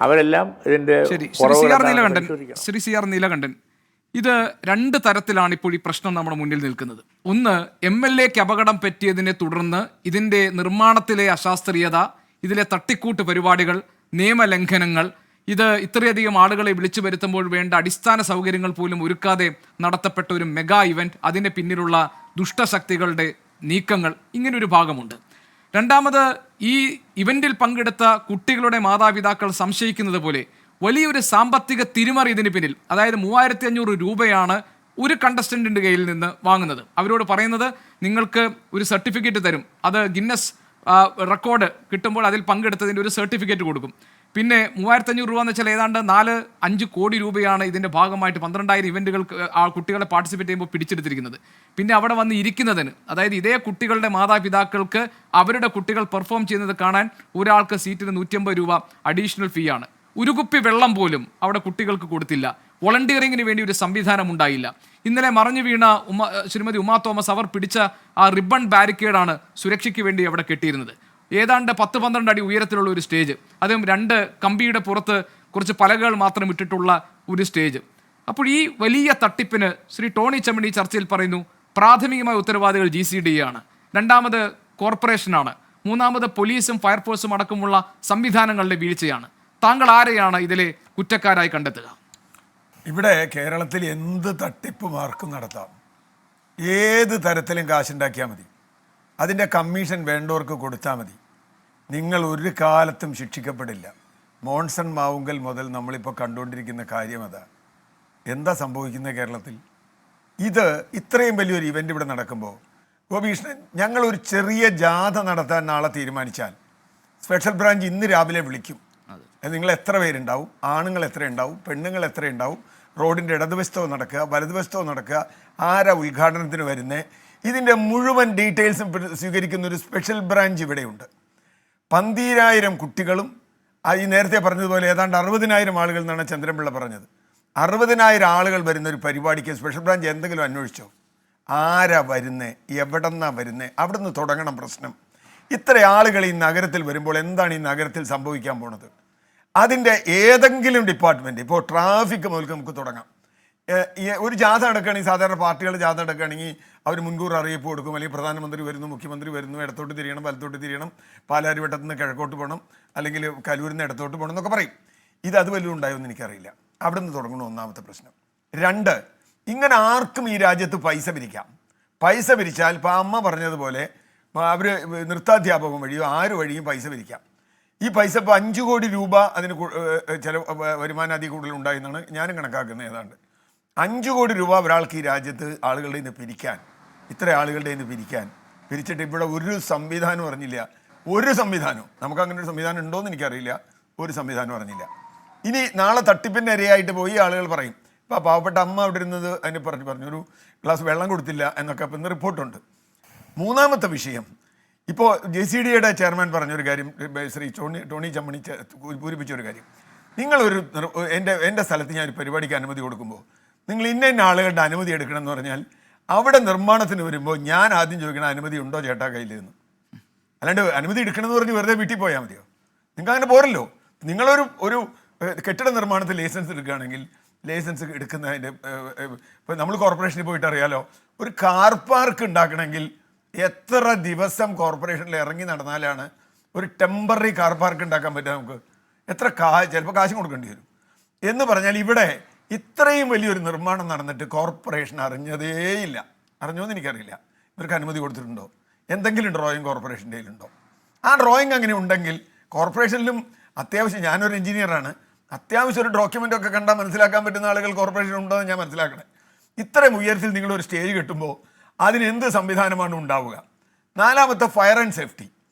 അവരെല്ലാം ഇതിൻ്റെ Shri C R Neelakantan, ഇത് രണ്ട് തരത്തിലാണ് ഇപ്പോൾ ഈ പ്രശ്നം നമ്മുടെ മുന്നിൽ നിൽക്കുന്നത്. ഒന്ന്, MLAക്ക് അപകടം പറ്റിയതിനെ തുടർന്ന് ഇതിൻ്റെ നിർമ്മാണത്തിലെ അശാസ്ത്രീയത, ഇതിലെ തട്ടിക്കൂട്ട് പരിപാടികൾ, നിയമലംഘനങ്ങൾ, ഇത് ഇത്രയധികം ആളുകളെ വിളിച്ചു വരുത്തുമ്പോൾ വേണ്ട അടിസ്ഥാന സൗകര്യങ്ങൾ പോലും ഒരുക്കാതെ നടത്തപ്പെട്ട ഒരു മെഗാ ഇവന്റ്, അതിൻ്റെ പിന്നിലുള്ള ദുഷ്ടശക്തികളുടെ നീക്കങ്ങൾ, ഇങ്ങനൊരു ഭാഗമുണ്ട്. രണ്ടാമത്, ഈ ഇവന്റിൽ പങ്കെടുത്ത കുട്ടികളുടെ മാതാപിതാക്കൾ സംശയിക്കുന്നത് പോലെ വലിയൊരു സാമ്പത്തിക തിരിമറി ഇതിന് പിന്നിൽ. അതായത് 3500 രൂപയാണ് ഒരു കണ്ടസ്റ്റന്റിന്റെ കയ്യിൽ നിന്ന് വാങ്ങുന്നത്. അവരോട് പറയുന്നത് നിങ്ങൾക്ക് ഒരു സർട്ടിഫിക്കറ്റ് തരും, അത് ഗിന്നസ് റെക്കോർഡ് കിട്ടുമ്പോൾ അതിൽ പങ്കെടുത്തതിൻ്റെ ഒരു സർട്ടിഫിക്കറ്റ് കൊടുക്കും. പിന്നെ 3500 രൂപ എന്ന് വെച്ചാൽ ഏതാണ്ട് 4-5 കോടി രൂപയാണ് ഇതിൻ്റെ ഭാഗമായിട്ട് 12,000 ഇവൻറ്റുകൾക്ക് ആ കുട്ടികളെ പാർട്ടിസിപ്പേറ്റ് ചെയ്യുമ്പോൾ പിടിച്ചെടുത്തിരിക്കുന്നത്. പിന്നെ അവിടെ വന്ന് ഇരിക്കുന്നതിന്, അതായത് ഇതേ കുട്ടികളുടെ മാതാപിതാക്കൾക്ക് അവരുടെ കുട്ടികൾ പെർഫോം ചെയ്യുന്നത് കാണാൻ ഒരാൾക്ക് സീറ്റിന് 150 രൂപ അഡീഷണൽ ഫീ ആണ്. ഒരു കുപ്പി വെള്ളം പോലും അവിടെ കുട്ടികൾക്ക് കൊടുത്തില്ല. വോളണ്ടിയറിങ്ങിന് വേണ്ടി ഒരു സംവിധാനം ഉണ്ടായില്ല. ഇന്നലെ മറഞ്ഞു വീണ ശ്രീമതി ഉമാ തോമസ് അവർ പിടിച്ച ആ റിബൺ ബാരിക്കേഡാണ് സുരക്ഷയ്ക്ക് വേണ്ടി അവിടെ കെട്ടിയിരുന്നത്. ഏതാണ്ട് 10-12 അടി ഉയരത്തിലുള്ള ഒരു സ്റ്റേജ്, അതും 2 കമ്പിയുടെ പുറത്ത് കുറച്ച് പലകകൾ മാത്രം ഇട്ടിട്ടുള്ള ഒരു സ്റ്റേജ്. അപ്പോൾ ഈ വലിയ തട്ടിപ്പിന് ശ്രീ ടോണി ചെമ്മണി ചർച്ചയിൽ പറയുന്നു, പ്രാഥമികമായ ഉത്തരവാദികൾ GCDA ആണ്, രണ്ടാമത് കോർപ്പറേഷനാണ്, മൂന്നാമത് പോലീസും ഫയർഫോഴ്സും അടക്കമുള്ള സംവിധാനങ്ങളുടെ വീഴ്ചയാണ്. താങ്കൾ ആരെയാണ് ഇതിലെ കുറ്റക്കാരായി കണ്ടെത്തുക? ഇവിടെ കേരളത്തിൽ എന്ത് തട്ടിപ്പ് മാർക്കും നടത്താം, ഏത് തരത്തിലും കാശുണ്ടാക്കിയാൽ മതി, അതിൻ്റെ കമ്മീഷൻ വേണ്ടവർക്ക് കൊടുത്താൽ മതി. നിങ്ങൾ ഒരു കാലത്തും ശിക്ഷിക്കപ്പെടില്ല. മോൺസൺ മാവുങ്കൽ മുതൽ നമ്മളിപ്പോൾ കണ്ടുകൊണ്ടിരിക്കുന്ന കാര്യം അതാ. എന്താ സംഭവിക്കുന്നത് കേരളത്തിൽ? ഇത് ഇത്രയും വലിയൊരു ഇവൻ്റ് ഇവിടെ നടക്കുമ്പോൾ, ഗോപീഷ്ണൻ, ഞങ്ങളൊരു ചെറിയ ജാഥ നടത്താൻ നാളെ തീരുമാനിച്ചാൽ സ്പെഷ്യൽ ബ്രാഞ്ച് ഇന്ന് രാവിലെ വിളിക്കും. നിങ്ങൾ എത്ര പേരുണ്ടാവും, ആണുങ്ങൾ എത്ര ഉണ്ടാവും, പെണ്ണുങ്ങൾ എത്ര ഉണ്ടാവും, റോഡിൻ്റെ ഇടതുവശത്തോ നടക്കുക വലതുവശത്തോ നടക്കുക, ആരാ ഉദ്ഘാടനത്തിന് വരുന്നത്, ഇതിൻ്റെ മുഴുവൻ ഡീറ്റെയിൽസും സ്വീകരിക്കുന്ന ഒരു സ്പെഷ്യൽ ബ്രാഞ്ച് ഇവിടെയുണ്ട്. 12,000 കുട്ടികളും ഈ നേരത്തെ പറഞ്ഞതുപോലെ ഏതാണ്ട് 60,000 ആളുകൾ എന്നാണ് ചന്ദ്രൻപിള്ള പറഞ്ഞത്. 60,000 ആളുകൾ വരുന്ന ഒരു പരിപാടിക്ക് സ്പെഷ്യൽ ബ്രാഞ്ച് എന്തെങ്കിലും അന്വേഷിച്ചോ? ആരാ വരുന്നേ, എവിടെന്നാ വരുന്നേ? അവിടെ നിന്ന് തുടങ്ങണം പ്രശ്നം. ഇത്ര ആളുകൾ ഈ നഗരത്തിൽ വരുമ്പോൾ എന്താണ് ഈ നഗരത്തിൽ സംഭവിക്കാൻ പോണത്? അതിൻ്റെ ഏതെങ്കിലും ഡിപ്പാർട്ട്മെൻറ്റ്, ഇപ്പോൾ ട്രാഫിക് മുതൽ നമുക്ക് തുടങ്ങാം. ഒരു ജാഥ നടക്കുകയാണെങ്കിൽ, സാധാരണ പാർട്ടികൾ ജാഥ നടക്കുകയാണെങ്കിൽ അവർ മുൻകൂർ അറിയിപ്പ് കൊടുക്കും, അല്ലെങ്കിൽ പ്രധാനമന്ത്രി വരുന്നു, മുഖ്യമന്ത്രി വരുന്നു, ഇടത്തോട്ട് തിരിയണം, വലത്തോട്ട് തിരിയണം, പാലാരിവട്ടത്ത് നിന്ന് കിഴക്കോട്ട് പോകണം, അല്ലെങ്കിൽ കലൂരിൽ നിന്ന് ഇടത്തോട്ട് പോകണം എന്നൊക്കെ പറയും. അത് വല്ലതും ഉണ്ടായോന്ന് എനിക്കറിയില്ല. അവിടെ നിന്ന് തുടങ്ങണം ഒന്നാമത്തെ പ്രശ്നം. 2, ഇങ്ങനെ ആർക്കും ഈ രാജ്യത്ത് പൈസ പിരിക്കാം. പൈസ പിരിച്ചാൽ ഇപ്പോൾ അമ്മ പറഞ്ഞതുപോലെ അവർ നൃത്താധ്യാപകം വഴിയോ ആര് വഴിയും പൈസ പിരിക്കാം. ഈ പൈസ ഇപ്പോൾ 5 കോടി രൂപ അതിന് ചില വരുമാനം അതിൽ കൂടുതൽ ഉണ്ടായെന്നാണ് ഞാനും കണക്കാക്കുന്നത്. ഏതാണ്ട് 5 കോടി രൂപ ഒരാൾക്ക് ഈ രാജ്യത്ത് ആളുകളുടെ നിന്ന് പിരിക്കാൻ, ഇത്ര ആളുകളുടെ നിന്ന് പിരിച്ചിട്ട് ഇവിടെ ഒരു സംവിധാനം അറിഞ്ഞില്ല. ഒരു സംവിധാനവും, നമുക്ക് അങ്ങനെ ഒരു സംവിധാനം ഉണ്ടോയെന്ന് എനിക്കറിയില്ല, ഒരു സംവിധാനം അറിഞ്ഞില്ല. ഇനി നാളെ തട്ടിപ്പിൻ്റെ ഇരയായിട്ട് പോയി ആളുകൾ പറയും, ഇപ്പോൾ പാവപ്പെട്ട അമ്മ അവിടെ ഇരുന്നത് അതിന് പറഞ്ഞു ഒരു ഗ്ലാസ് വെള്ളം കൊടുത്തില്ല എന്നൊക്കെ ഇന്ന് റിപ്പോർട്ടുണ്ട്. മൂന്നാമത്തെ വിഷയം, ഇപ്പോൾ JCDA ചെയർമാൻ പറഞ്ഞൊരു കാര്യം, ശ്രീ ടോണി ചെമ്മണി പൂരിപ്പിച്ചൊരു കാര്യം, നിങ്ങളൊരു എൻ്റെ സ്ഥലത്ത് ഞാൻ ഒരു പരിപാടിക്ക് അനുമതി കൊടുക്കുമ്പോൾ നിങ്ങൾ ഇന്ന ആളുകളുടെ അനുമതി എടുക്കണമെന്ന് പറഞ്ഞാൽ അവിടെ നിർമ്മാണത്തിന് വരുമ്പോൾ ഞാൻ ആദ്യം ചോദിക്കണം അനുമതി ഉണ്ടോ ചേട്ടാ കയ്യിൽ നിന്ന്. അല്ലാണ്ട് അനുമതി എടുക്കണമെന്ന് പറഞ്ഞ് വെറുതെ വീട്ടിൽ പോയാൽ മതിയോ? നിങ്ങൾക്ക് അങ്ങനെ പോരല്ലോ. നിങ്ങളൊരു കെട്ടിട നിർമ്മാണത്തിൽ ലൈസൻസ് എടുക്കുകയാണെങ്കിൽ ലൈസൻസ് എടുക്കുന്നതിൻ്റെ ഇപ്പോൾ നമ്മൾ കോർപ്പറേഷനിൽ പോയിട്ട് അറിയാലോ, ഒരു കാർ പാർക്ക് ഉണ്ടാക്കണമെങ്കിൽ എത്ര ദിവസം കോർപ്പറേഷനിൽ ഇറങ്ങി നടന്നാലാണ് ഒരു ടെമ്പററി കാർ പാർക്ക് ഉണ്ടാക്കാൻ പറ്റുക? നമുക്ക് എത്ര ചിലപ്പോൾ കാശും കൊടുക്കേണ്ടി വരും. എന്ന് പറഞ്ഞാൽ ഇവിടെ ഇത്രയും വലിയൊരു നിർമ്മാണം നടന്നിട്ട് കോർപ്പറേഷൻ അറിഞ്ഞതേയില്ല. അറിഞ്ഞോന്ന് എനിക്കറിയില്ല. ഇവർക്ക് അനുമതി കൊടുത്തിട്ടുണ്ടോ? എന്തെങ്കിലും ഡ്രോയിങ് കോർപ്പറേഷൻ്റെ കയ്യിലുണ്ടോ? ആ ഡ്രോയിങ് അങ്ങനെ ഉണ്ടെങ്കിൽ കോർപ്പറേഷനിലും അത്യാവശ്യം, ഞാനൊരു എഞ്ചിനീയറാണ്, അത്യാവശ്യം ഒരു ഡോക്യുമെൻ്റ് ഒക്കെ കണ്ടാൽ മനസ്സിലാക്കാൻ പറ്റുന്ന ആളുകൾ കോർപ്പറേഷൻ ഉണ്ടോ എന്ന് ഞാൻ മനസ്സിലാക്കണേ. ഇത്രയും ഉയരത്തിൽ നിങ്ങളൊരു സ്റ്റേജ് കെട്ടുമ്പോൾ അതിനെന്ത് സംവിധാനമാണ് ഉണ്ടാവുക? 4, fire and safety.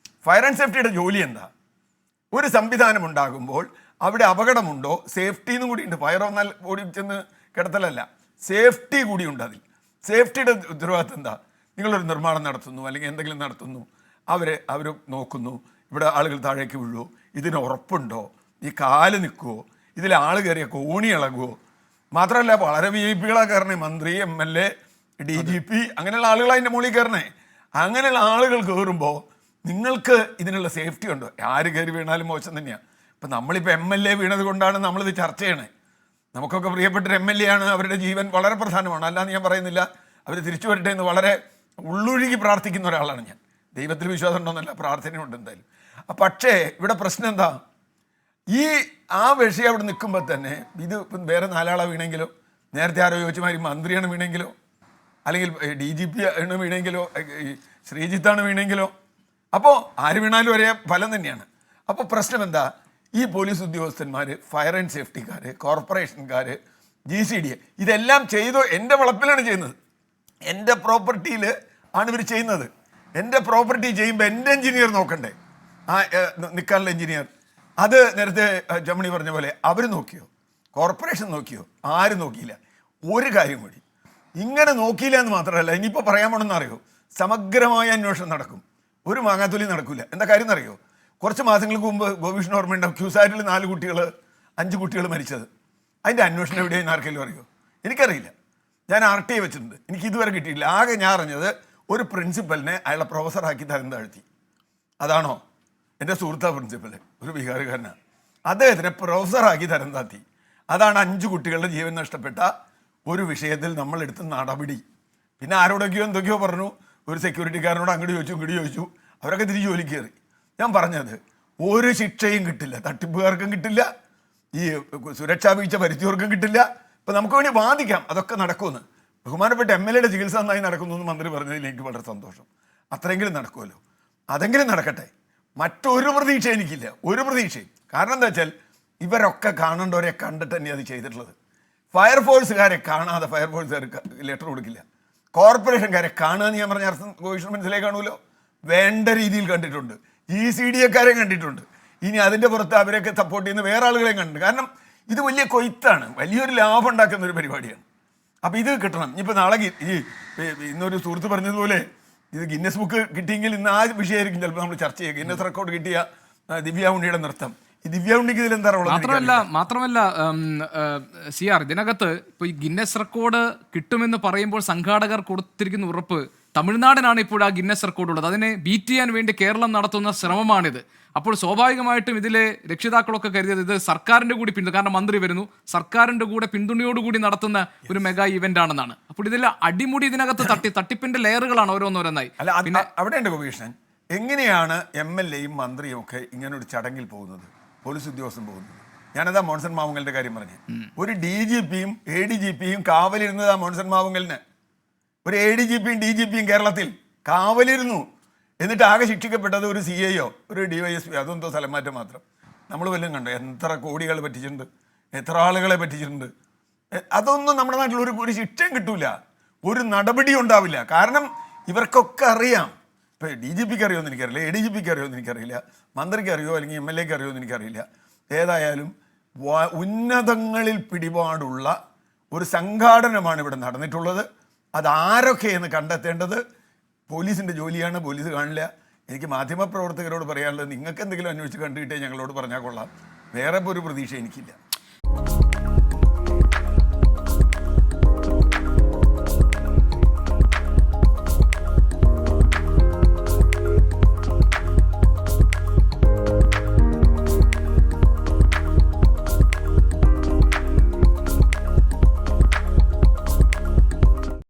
Fire and സേഫ്റ്റിയുടെ ജോലി എന്താ? ഒരു സംവിധാനം ഉണ്ടാകുമ്പോൾ അവിടെ അപകടമുണ്ടോ, സേഫ്റ്റിന്നും കൂടി ഉണ്ട്. ഫയർ വന്നാൽ ഓടി ചെന്ന് കിടത്തലല്ല, സേഫ്റ്റി കൂടിയുണ്ട്. അതിൽ സേഫ്റ്റിയുടെ ഉത്തരവാദിത്വം എന്താ? നിങ്ങളൊരു നിർമ്മാണം നടത്തുന്നു അല്ലെങ്കിൽ എന്തെങ്കിലും നടത്തുന്നു, അവർ നോക്കുന്നു, ഇവിടെ ആളുകൾ താഴേക്ക് വീഴുമോ, ഇതിന് ഉറപ്പുണ്ടോ, ഈ കാല് നിൽക്കുമോ, ഇതിൽ ആൾ കയറിയ കോണി ഇളകുമോ? മാത്രമല്ല വളരെ VIP കയറണേ, മന്ത്രി, MLA, DGP അങ്ങനെയുള്ള ആളുകൾ അതിൻ്റെ മുകളിൽ കയറണേ. അങ്ങനെയുള്ള ആളുകൾ കയറുമ്പോൾ നിങ്ങൾക്ക് ഇതിനുള്ള സേഫ്റ്റി ഉണ്ടോ? ആര് കയറി വീണാലും മോശം തന്നെയാണ്. ഇപ്പം നമ്മളിപ്പോൾ MLA വീണത് കൊണ്ടാണ് നമ്മളിത് ചർച്ച ചെയ്യണേ. നമുക്കൊക്കെ പ്രിയപ്പെട്ട MLA ആണ്, അവരുടെ ജീവൻ വളരെ പ്രധാനമാണ്, അല്ലാന്ന് ഞാൻ പറയുന്നില്ല. അവർ തിരിച്ചു വരട്ടെ എന്ന് വളരെ ഉള്ളൊഴുകി പ്രാർത്ഥിക്കുന്ന ഒരാളാണ് ഞാൻ. ദൈവത്തിൽ വിശ്വാസം ഉണ്ടോന്നല്ല, പ്രാർത്ഥനയുണ്ട് എന്തായാലും. പക്ഷേ ഇവിടെ പ്രശ്നം എന്താ, ആ വിഷയം അവിടെ നിൽക്കുമ്പോൾ തന്നെ ഇത് ഇപ്പം വേറെ 4 ആളെ വീണെങ്കിലോ, നേരത്തെ ആരോ ചോദിച്ചമാതിരി മന്ത്രിയാണ് വീണെങ്കിലോ, അല്ലെങ്കിൽ DGP ആണ് വീണെങ്കിലോ, ശ്രീജിത്താണ് വീണെങ്കിലോ, അപ്പോൾ ആര് വീണാലും ഒരേ ഫലം തന്നെയാണ്. അപ്പോൾ പ്രശ്നം എന്താ, ഈ പോലീസ് ഉദ്യോഗസ്ഥന്മാർ, ഫയർ ആൻഡ് സേഫ്റ്റിക്കാർ, കോർപ്പറേഷൻകാർ, GCD ഇതെല്ലാം ചെയ്തോ എൻ്റെ വളപ്പിലാണ് ചെയ്യുന്നത്, എൻ്റെ പ്രോപ്പർട്ടിയിൽ ആണ് ഇവർ ചെയ്യുന്നത്. എൻ്റെ പ്രോപ്പർട്ടി ചെയ്യുമ്പോൾ എൻ്റെ എഞ്ചിനീയർ നോക്കണ്ടേ, നിൽക്കാനുള്ള എഞ്ചിനീയർ. അത് നേരത്തെ ജമണി പറഞ്ഞ പോലെ അവർ നോക്കിയോ, കോർപ്പറേഷൻ നോക്കിയോ? ആരും നോക്കിയില്ല. ഒരു കാര്യം കൂടി, ഇങ്ങനെ നോക്കിയില്ല എന്ന് മാത്രമല്ല, ഇനിയിപ്പോൾ പറയാൻ പോണെന്ന് അറിയോ, സമഗ്രമായ അന്വേഷണം നടക്കും. ഒരു മാങ്ങാത്തൊലി നടക്കില്ല. എന്താ കാര്യം എന്നറിയോ, കുറച്ച് മാസങ്ങൾക്ക് മുമ്പ് ഗോപീഷിന് ഓർമ്മയുണ്ടാവും, ക്യൂസാറ്റിൽ 5 കുട്ടികൾ മരിച്ചത്. അതിൻ്റെ അന്വേഷണം എവിടെയെന്ന് ആർക്കെങ്കിലും അറിയോ? എനിക്കറിയില്ല. ഞാൻ RTI വെച്ചിട്ടുണ്ട്, എനിക്ക് ഇതുവരെ കിട്ടിയില്ല. ആകെ ഞാൻ അറിഞ്ഞത് ഒരു പ്രിൻസിപ്പലിനെ അയാളെ പ്രൊഫസറാക്കി തരം താഴ്ത്തി. അതാണോ? എൻ്റെ സുഹൃത്താ പ്രിൻസിപ്പൽ, ഒരു ബീഹാറുകാരനാണ്. അദ്ദേഹത്തിനെ പ്രൊഫസറാക്കി തരം താഴ്ത്തി. അതാണ് 5 കുട്ടികളുടെ ജീവൻ നഷ്ടപ്പെട്ട ഒരു വിഷയത്തിൽ നമ്മളെടുത്ത നടപടി. പിന്നെ ആരോടൊക്കെയോ എന്തൊക്കെയോ പറഞ്ഞു, ഒരു സെക്യൂരിറ്റിക്കാരനോട് അങ്ങോട്ട് ചോദിച്ചു, ഇങ്ങോട്ട് ചോദിച്ചു, അവരൊക്കെ തിരിച്ച് ജോലിക്ക് കയറി. ഞാൻ പറഞ്ഞത്, ഒരു ശിക്ഷയും കിട്ടില്ല, തട്ടിപ്പുകാർക്കും കിട്ടില്ല, ഈ സുരക്ഷാ വീഴ്ച വരുത്തിയവർക്കും കിട്ടില്ല. ഇപ്പം നമുക്ക് വേണ്ടി വാദിക്കാം അതൊക്കെ നടക്കുമെന്ന്. ബഹുമാനപ്പെട്ട MLA ചികിത്സ നന്നായി നടക്കുന്നു എന്ന് മന്ത്രി പറഞ്ഞതിൽ എനിക്ക് വളരെ സന്തോഷം. അത്രയെങ്കിലും നടക്കുമല്ലോ, അതെങ്കിലും നടക്കട്ടെ. മറ്റൊരു പ്രതീക്ഷ എനിക്കില്ല, ഒരു പ്രതീക്ഷയും. കാരണം എന്താ വെച്ചാൽ ഇവരൊക്കെ കാണേണ്ടവരെ കണ്ടിട്ട് തന്നെ അത് ചെയ്തിട്ടുള്ളത്. ഫയർഫോഴ്സുകാരെ കാണാതെ ഫയർഫോഴ്സുകാർക്ക് ലെറ്റർ കൊടുക്കില്ല. കോർപ്പറേഷൻകാരെ കാണുക എന്ന് ഞാൻ പറഞ്ഞ അർത്ഥം ഗോവിഷ്ണു മനസ്സിലായി കാണുമല്ലോ. വേണ്ട രീതിയിൽ കണ്ടിട്ടുണ്ട്. GCDക്കാരെ കണ്ടിട്ടുണ്ട്. ഇനി അതിൻ്റെ പുറത്ത് അവരെയൊക്കെ സപ്പോർട്ട് ചെയ്യുന്ന വേറെ ആളുകളെയും കണ്ടിട്ടുണ്ട്. കാരണം ഇത് വലിയ കൊയ്ത്താണ്, വലിയൊരു ലാഭം ഉണ്ടാക്കുന്ന ഒരു പരിപാടിയാണ്. അപ്പോൾ ഇത് കിട്ടണം. ഇനിയിപ്പോൾ നാളെ ഇന്നൊരു സുഹൃത്ത് പറഞ്ഞതുപോലെ ഇത് ഗിന്നസ് ബുക്ക് കിട്ടിയെങ്കിൽ ഇന്ന് ആ വിഷയമായിരിക്കും ചിലപ്പോൾ നമ്മൾ ചർച്ച ചെയ്യുക. ഗിന്നസ് റെക്കോർഡ് കിട്ടിയ ദിവ്യ ഉണ്ണിയുടെ നൃത്തം. ഈ ദിവ്യ ഉണ്ണിക്ക് ഇതിൽ എന്താ മാത്രമല്ല CR, ഇതിനകത്ത് ഇപ്പോൾ ഈ ഗിന്നസ് റെക്കോർഡ് കിട്ടുമെന്ന് പറയുമ്പോൾ സംഘാടകർ കൊടുത്തിരിക്കുന്ന ഉറപ്പ് തമിഴ്നാടിനാണ് ഇപ്പോൾ ആ ഗിന്നസ് റെക്കോർഡ് ഉള്ളത്. അതിനെ ബീറ്റ് ചെയ്യാൻ വേണ്ടി കേരളം നടത്തുന്ന ശ്രമമാണിത്. അപ്പോൾ സ്വാഭാവികമായിട്ടും ഇതിലെ രക്ഷിതാക്കളൊക്കെ കരുതിയത് ഇത് സർക്കാരിന്റെ കൂടി പിന്തുണ, കാരണം മന്ത്രി വരുന്നു, സർക്കാരിന്റെ കൂടെ പിന്തുണയോടുകൂടി നടത്തുന്ന ഒരു മെഗാ ഇവന്റ് ആണെന്നാണ്. അപ്പോൾ ഇതിൽ അടിമുടി ഇതിനകത്ത് തട്ടിപ്പിന്റെ ലെയറുകളാണ് ഓരോന്നോരോന്നായി. പിന്നെ അവിടെ ഉണ്ട് ഗോപീഷ്ണൻ, എങ്ങനെയാണ് MLAയും മന്ത്രിയും ഒക്കെ ഇങ്ങനെ ഒരു ചടങ്ങിൽ പോകുന്നത്, പോലീസ് ഉദ്യോഗസ്ഥൻ പോകുന്നത്? ഞാനതാ മോൺസൺ മാവുങ്കലിന്റെ കാര്യം പറഞ്ഞു. ഒരു DGPയും ADGPയും കാവലിരുന്നത് മോൺസൺ മാവുങ്കലിന്. ഒരു ADGPയും DGPയും കേരളത്തിൽ കാവലിരുന്നു. എന്നിട്ട് ആകെ ശിക്ഷിക്കപ്പെട്ടത് ഒരു CIO, ഒരു DYSP, അതെന്തോ സ്ഥലം മാറ്റം മാത്രം. നമ്മൾ വല്ലതും കണ്ടോ? എത്ര കോടികൾ പറ്റിച്ചിട്ടുണ്ട്, എത്ര ആളുകളെ പറ്റിച്ചിട്ടുണ്ട്. അതൊന്നും നമ്മുടെ നാട്ടിൽ ഒരു ശിക്ഷയും കിട്ടൂല, ഒരു നടപടി ഉണ്ടാവില്ല. കാരണം ഇവർക്കൊക്കെ അറിയാം. ഇപ്പോൾ DGPക്ക് അറിയുമെന്ന് എനിക്കറിയില്ല, ADGPക്ക് അറിയുമെന്ന് എനിക്കറിയില്ല, മന്ത്രിക്ക് അറിയോ അല്ലെങ്കിൽ MLAക്ക് അറിയുമെന്ന് എനിക്കറിയില്ല. ഏതായാലും ഉന്നതങ്ങളിൽ പിടിപാടുള്ള ഒരു സംഘാടനമാണ് ഇവിടെ നടന്നിട്ടുള്ളത്. അതാരൊക്കെയെന്ന് കണ്ടെത്തേണ്ടത് പോലീസിൻ്റെ ജോലിയാണ്. പോലീസ് കാണില്ല. എനിക്ക് മാധ്യമപ്രവർത്തകരോട് പറയാനുള്ളത്, നിങ്ങൾക്ക് എന്തെങ്കിലും അന്വേഷിച്ച് കണ്ടുകിട്ടേ ഞങ്ങളോട് പറഞ്ഞാൽ കൊള്ളാം. വേറെ ഒരു പ്രതീക്ഷ എനിക്കില്ല.